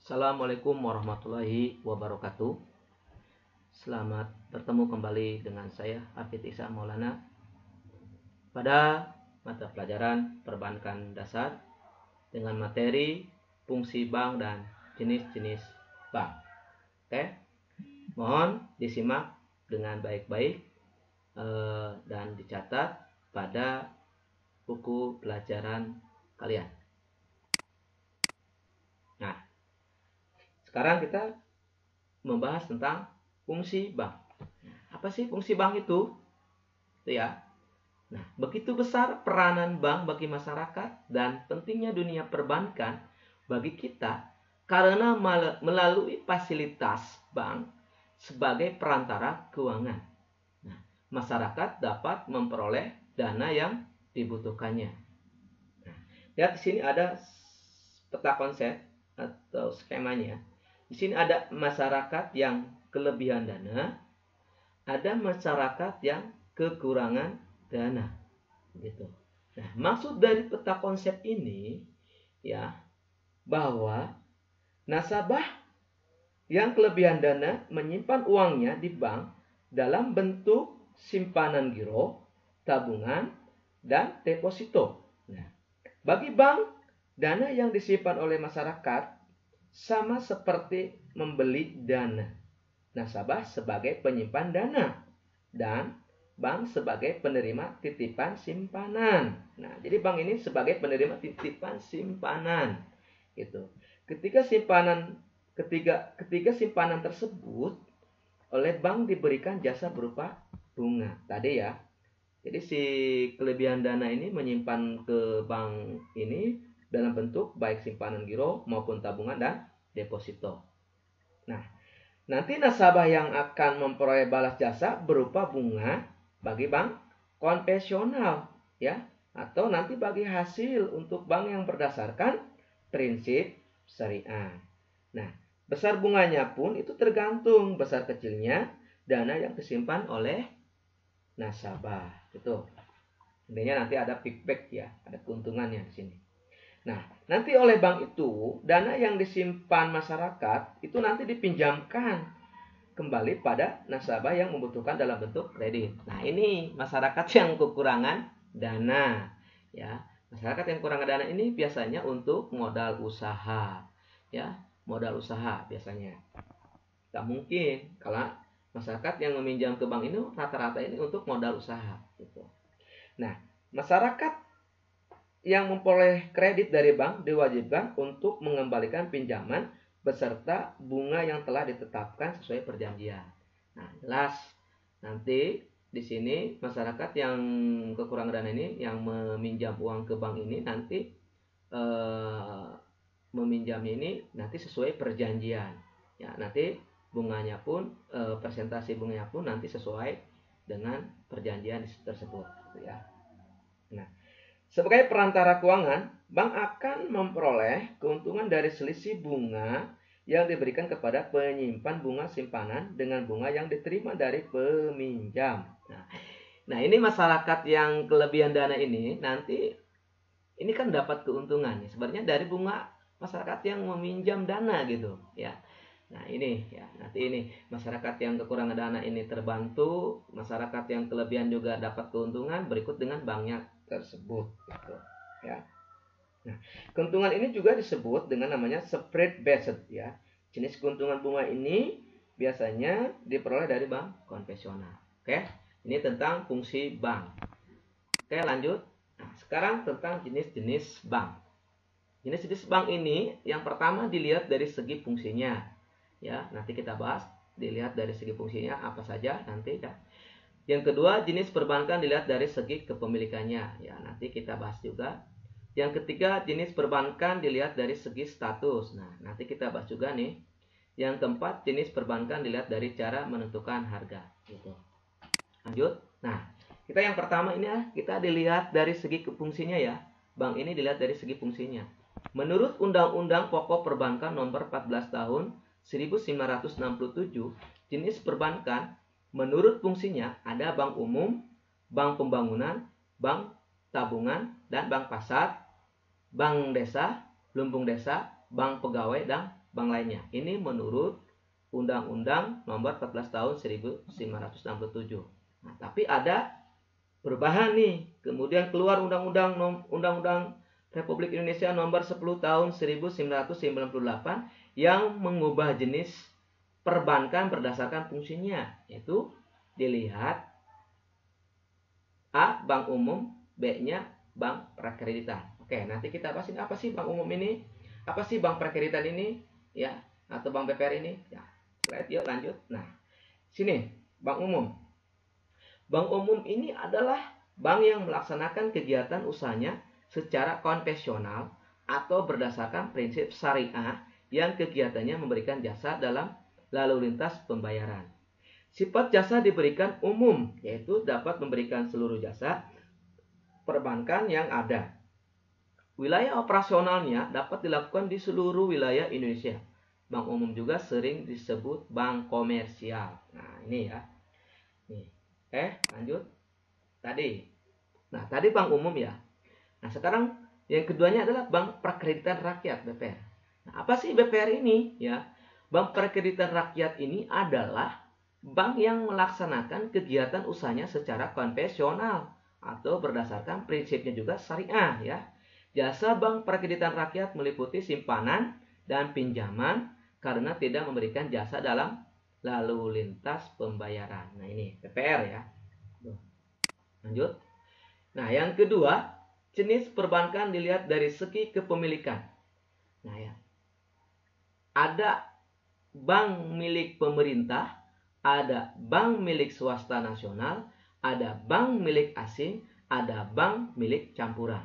Assalamualaikum warahmatullahi wabarakatuh. Selamat bertemu kembali dengan saya Hafidz Ihsan Maulana pada mata pelajaran perbankan dasar dengan materi fungsi bank dan jenis-jenis bank. Oke, mohon disimak dengan baik-baik dan dicatat pada buku pelajaran kalian. Nah, sekarang kita membahas tentang fungsi bank. Apa sih fungsi bank itu? Itu ya. Nah, begitu besar peranan bank bagi masyarakat dan pentingnya dunia perbankan bagi kita karena melalui fasilitas bank sebagai perantara keuangan. Nah, masyarakat dapat memperoleh dana yang dibutuhkannya. Nah, lihat di sini ada peta konsep atau skemanya. Di sini ada masyarakat yang kelebihan dana, ada masyarakat yang kekurangan dana, gitu. Nah, maksud dari peta konsep ini ya bahwa nasabah yang kelebihan dana menyimpan uangnya di bank dalam bentuk simpanan giro, tabungan, dan deposito. Nah, bagi bank, dana yang disimpan oleh masyarakat sama seperti membeli dana. Nasabah sebagai penyimpan dana dan bank sebagai penerima titipan simpanan. Nah, jadi bank ini sebagai penerima titipan simpanan. Gitu. Ketika simpanan tersebut oleh bank diberikan jasa berupa bunga. Tadi ya. Jadi si kelebihan dana ini menyimpan ke bank ini dalam bentuk baik simpanan giro maupun tabungan dan deposito. Nah, nanti nasabah yang akan memperoleh balas jasa berupa bunga bagi bank konvensional ya, atau nanti bagi hasil untuk bank yang berdasarkan prinsip syariah. Nah, besar bunganya pun itu tergantung besar kecilnya dana yang disimpan oleh nasabah. Itu intinya nanti ada kickback ya, ada keuntungannya di sini. Nah, nanti oleh bank itu dana yang disimpan masyarakat itu nanti dipinjamkan kembali pada nasabah yang membutuhkan dalam bentuk kredit. Nah, ini masyarakat yang kekurangan dana ya. Masyarakat yang kekurangan dana ini biasanya untuk modal usaha ya, modal usaha biasanya. Tak mungkin kalau masyarakat yang meminjam ke bank ini rata-rata ini untuk modal usaha gitu. Nah, masyarakat yang memperoleh kredit dari bank diwajibkan untuk mengembalikan pinjaman beserta bunga yang telah ditetapkan sesuai perjanjian. Nah, jelas nanti di sini masyarakat yang kekurangan dana ini yang meminjam uang ke bank ini nanti meminjam ini nanti sesuai perjanjian. Ya, nanti bunganya pun persentase bunganya pun nanti sesuai dengan perjanjian tersebut, gitu ya. Nah, sebagai perantara keuangan, bank akan memperoleh keuntungan dari selisih bunga yang diberikan kepada penyimpan bunga simpanan dengan bunga yang diterima dari peminjam. Nah, ini masyarakat yang kelebihan dana ini nanti ini kan dapat keuntungan sebenarnya dari bunga masyarakat yang meminjam dana gitu ya. Nah, ini ya, nanti ini masyarakat yang kekurangan dana ini terbantu, masyarakat yang kelebihan juga dapat keuntungan berikut dengan banknya tersebut gitu ya. Nah, keuntungan ini juga disebut dengan namanya spread based ya. Jenis keuntungan bunga ini biasanya diperoleh dari bank konvensional. Oke, ini tentang fungsi bank. Oke, lanjut. Nah, sekarang tentang jenis-jenis bank. Jenis-jenis bank ini yang pertama dilihat dari segi fungsinya. Ya, nanti kita bahas dilihat dari segi fungsinya apa saja nanti ya. Yang kedua, jenis perbankan dilihat dari segi kepemilikannya. Ya, nanti kita bahas juga. Yang ketiga, jenis perbankan dilihat dari segi status. Nah, nanti kita bahas juga nih. Yang keempat, jenis perbankan dilihat dari cara menentukan harga. Gitu. Lanjut. Nah, kita yang pertama ini ya, kita dilihat dari segi fungsinya ya. Bank ini dilihat dari segi fungsinya. Menurut Undang-Undang Pokok Perbankan Nomor 14 Tahun 1967, jenis perbankan menurut fungsinya ada bank umum, bank pembangunan, bank tabungan, dan bank pasar, bank desa, lumbung desa, bank pegawai dan bank lainnya. Ini menurut Undang-Undang Nomor 14 Tahun 1967. Nah, tapi ada perubahan nih. Kemudian keluar Undang-Undang Republik Indonesia Nomor 10 Tahun 1998 yang mengubah jenis perbankan berdasarkan fungsinya, yaitu dilihat A. Bank umum, B-nya bank prakreditan. Oke, nanti kita bahasin apa sih bank umum ini, apa sih bank prakreditan ini, ya, atau bank BPR ini. Ya, slide yuk lanjut. Nah, sini bank umum. Bank umum ini adalah bank yang melaksanakan kegiatan usahanya secara konvensional atau berdasarkan prinsip syariah yang kegiatannya memberikan jasa dalam lalu lintas pembayaran. Sifat jasa diberikan umum, yaitu dapat memberikan seluruh jasa perbankan yang ada. Wilayah operasionalnya dapat dilakukan di seluruh wilayah Indonesia. Bank umum juga sering disebut bank komersial. Nah, ini ya. Nih. Lanjut. Tadi bank umum ya. Nah, sekarang yang keduanya adalah bank prakreditan rakyat, BPR. Nah, apa sih BPR ini? Ya, bank prakreditan rakyat ini adalah bank yang melaksanakan kegiatan usahanya secara konvensional atau berdasarkan prinsipnya juga syariah, ya. Jasa bank prakreditan rakyat meliputi simpanan dan pinjaman karena tidak memberikan jasa dalam lalu lintas pembayaran. Nah, ini BPR ya. Lanjut. Nah, yang kedua, jenis perbankan dilihat dari segi kepemilikan. Nah, ya. Ada bank milik pemerintah, ada bank milik swasta nasional, ada bank milik asing, ada bank milik campuran.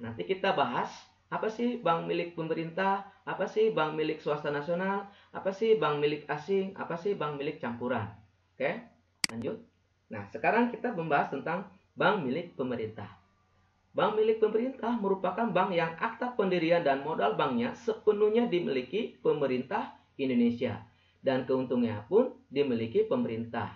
Nanti kita bahas apa sih bank milik pemerintah, apa sih bank milik swasta nasional, apa sih bank milik asing, apa sih bank milik campuran. Oke, lanjut. Nah, sekarang kita membahas tentang bank milik pemerintah. Bank milik pemerintah merupakan bank yang akta pendirian dan modal banknya sepenuhnya dimiliki pemerintah Indonesia dan keuntungannya pun dimiliki pemerintah.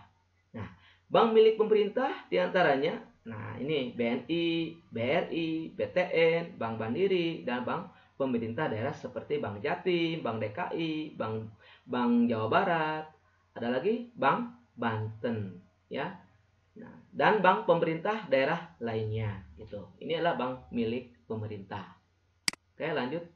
Nah, bank milik pemerintah diantaranya, nah ini BNI, BRI, BTN, Bank Mandiri, dan bank pemerintah daerah seperti Bank Jatim, Bank DKI, Bank Jawa Barat, ada lagi Bank Banten, ya. Nah, dan bank pemerintah daerah lainnya, gitu. Ini adalah bank milik pemerintah. Oke, lanjut.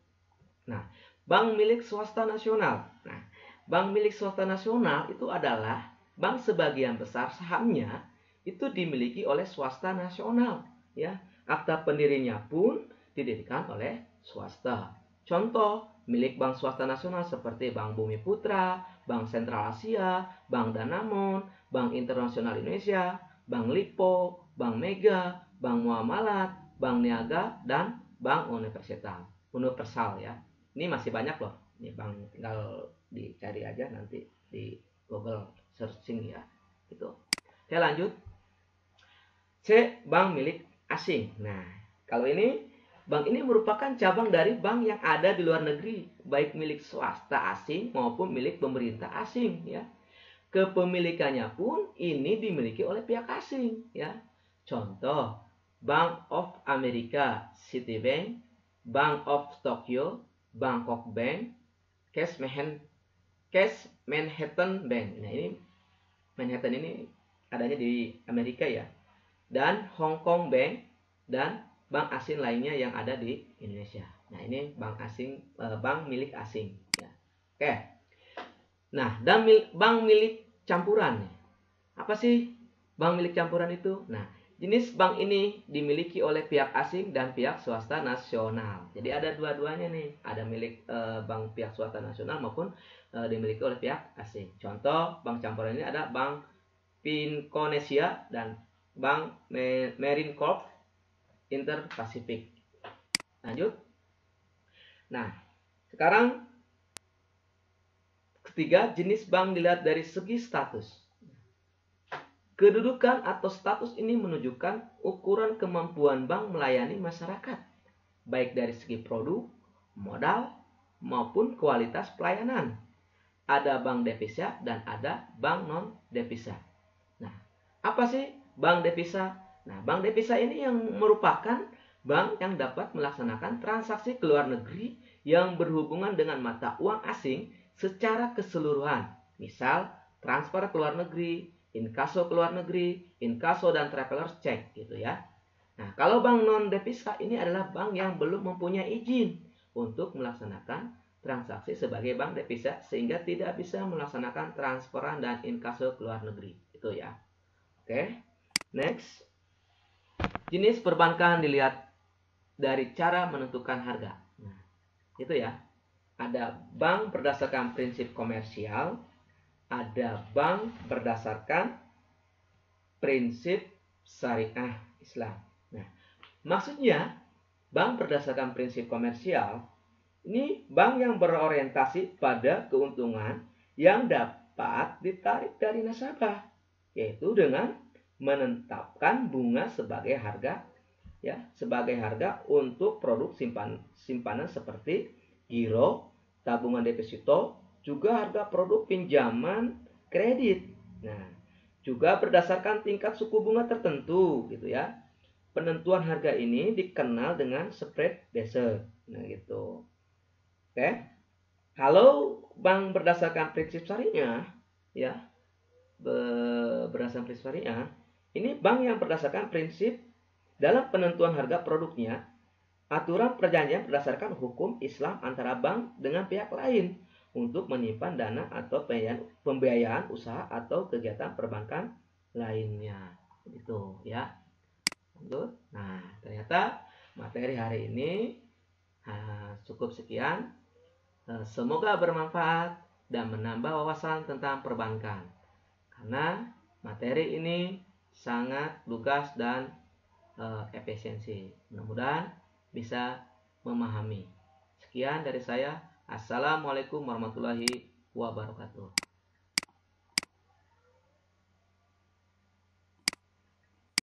Nah, bank milik swasta nasional. Nah, bank milik swasta nasional itu adalah bank sebagian besar sahamnya itu dimiliki oleh swasta nasional, ya. Akta pendirinya pun didirikan oleh swasta. Contoh milik bank swasta nasional seperti Bank Bumi Putra, Bank Sentral Asia, Bank Danamon, Bank Internasional Indonesia, Bank Lipo, Bank Mega, Bank Muamalat, Bank Niaga, dan Bank Universal ya. Ini masih banyak loh. Ini bank, tinggal dicari aja nanti di Google searching ya. Gitu. Oke, lanjut. C. Bank milik asing. Nah, kalau ini bank ini merupakan cabang dari bank yang ada di luar negeri, baik milik swasta asing maupun milik pemerintah asing ya. Kepemilikannya pun ini dimiliki oleh pihak asing ya. Contoh, Bank of America, Citibank, Bank of Tokyo, Bangkok Bank, Cash Manhattan Bank. Nah, ini Manhattan ini adanya di Amerika ya. Dan Hong Kong Bank dan bank asing lainnya yang ada di Indonesia. Nah, ini bank asing, bank milik asing ya. Oke. Nah, dan bank milik campuran. Apa sih bank milik campuran itu? Nah, jenis bank ini dimiliki oleh pihak asing dan pihak swasta nasional. Jadi ada dua-duanya nih, ada milik bank pihak swasta nasional maupun dimiliki oleh pihak asing. Contoh bank campuran ini ada Bank Pinconesia dan Bank Marincorp Interpacific. Lanjut. Nah, sekarang ketiga, jenis bank dilihat dari segi status. Kedudukan atau status ini menunjukkan ukuran kemampuan bank melayani masyarakat, baik dari segi produk, modal, maupun kualitas pelayanan. Ada bank devisa dan ada bank non-devisa. Nah, apa sih bank devisa? Nah, bank devisa ini yang merupakan bank yang dapat melaksanakan transaksi ke luar negeri yang berhubungan dengan mata uang asing secara keseluruhan. Misal, transfer ke luar negeri, inkaso ke luar negeri, inkaso dan traveler's check gitu ya. Nah, kalau bank non-devisa ini adalah bank yang belum mempunyai izin untuk melaksanakan transaksi sebagai bank devisa sehingga tidak bisa melaksanakan transferan dan inkaso ke luar negeri. Itu ya. Oke. Next. Jenis perbankan dilihat dari cara menentukan harga. Nah, itu ya. Ada bank berdasarkan prinsip komersial, ada bank berdasarkan prinsip syariah Islam. Nah, maksudnya bank berdasarkan prinsip komersial ini bank yang berorientasi pada keuntungan yang dapat ditarik dari nasabah, yaitu dengan menetapkan bunga sebagai harga sebagai harga untuk produk simpanan seperti giro, tabungan deposito, juga harga produk pinjaman kredit. Nah, juga berdasarkan tingkat suku bunga tertentu gitu ya. Penentuan harga ini dikenal dengan spread based. Nah, gitu. Oke. Kalau bank berdasarkan prinsip syariah ya, berdasarkan prinsip syariah, ini bank yang berdasarkan prinsip dalam penentuan harga produknya, aturan perjanjian berdasarkan hukum Islam antara bank dengan pihak lain untuk menyimpan dana atau pembiayaan usaha atau kegiatan perbankan lainnya. Itu ya. Lanjut. Nah, ternyata materi hari ini cukup sekian. Semoga bermanfaat dan menambah wawasan tentang perbankan. Karena materi ini sangat lugas dan efisiensi. Mudah-mudahan bisa memahami. Sekian dari saya. Assalamualaikum warahmatullahi wabarakatuh.